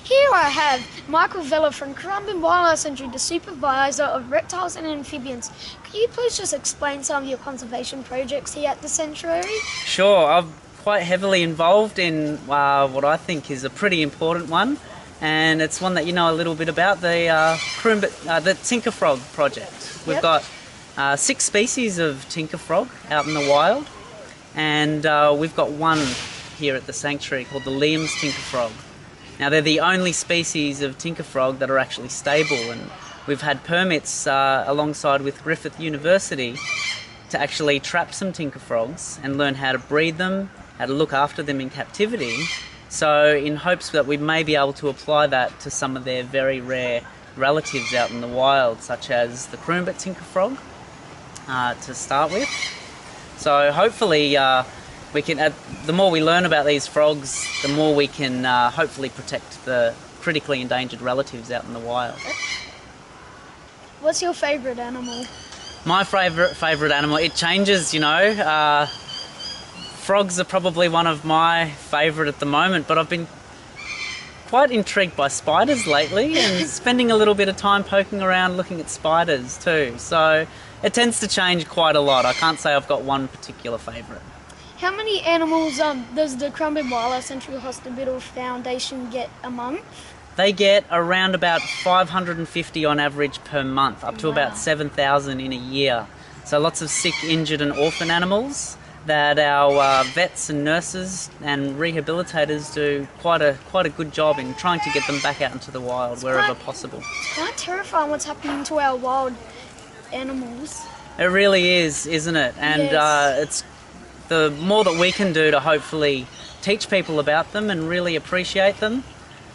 Here I have Michael Vella from Currumbin Wildlife Sanctuary, the Supervisor of Reptiles and Amphibians. Could you please just explain some of your conservation projects here at the sanctuary? Sure, I'm quite heavily involved in what I think is a pretty important one, and it's one that you know a little bit about, the the tinker frog project. We've got 6 species of tinker frog out in the wild, and we've got one here at the sanctuary called the Liam's tinker frog. Now they're the only species of tinker frog that are actually stable, and we've had permits alongside with Griffith University to actually trap some tinker frogs and learn how to breed them, how to look after them in captivity, so in hopes that we may be able to apply that to some of their very rare relatives out in the wild, such as the Currumbin tinker frog to start with. So hopefully we can, the more we learn about these frogs, the more we can hopefully protect the critically endangered relatives out in the wild. What's your favourite animal? My favourite animal, it changes, you know. Frogs are probably one of my favourite at the moment, but I've been quite intrigued by spiders lately and spending a little bit of time poking around looking at spiders too. So it tends to change quite a lot. I can't say I've got one particular favourite. How many animals does the Currumbin Wildlife Sanctuary Hospital Foundation get a month? They get around about 550 on average per month, up to about 7,000 in a year. So lots of sick, injured and orphan animals that our vets and nurses and rehabilitators do quite a good job in trying to get them back out into the wild wherever possible. It's quite terrifying what's happening to our wild animals. It really is, isn't it? And yes. It's the more that we can do to hopefully teach people about them and really appreciate them,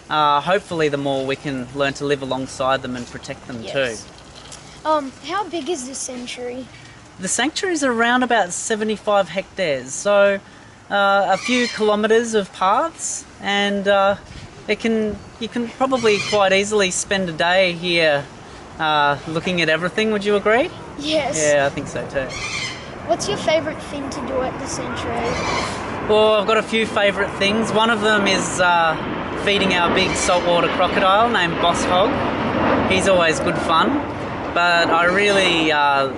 hopefully the more we can learn to live alongside them and protect them too. How big is this sanctuary? The sanctuary is around about 75 hectares, so a few kilometres of paths, and you can probably quite easily spend a day here looking at everything. Would you agree? Yes. Yeah, I think so too. What's your favourite thing to do at the sanctuary? Well, I've got a few favourite things. One of them is feeding our big saltwater crocodile named Boss Hog. He's always good fun, but I really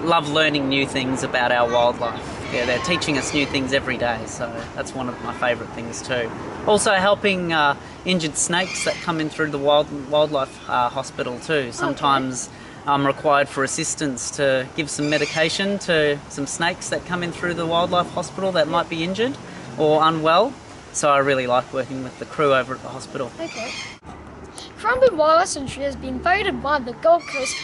love learning new things about our wildlife. Yeah, they're teaching us new things every day, so that's one of my favourite things too. Also helping injured snakes that come in through the wildlife hospital too. Sometimes I'm required for assistance to give some medication to some snakes that come in through the wildlife hospital that might be injured or unwell. So I really like working with the crew over at the hospital. Okay. Currumbin Wildlife Sanctuary has been voted by the Gold Coast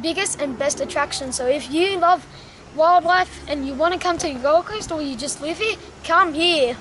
biggest and best attraction. So if you love wildlife and you want to come to the Gold Coast or you just live here, come here.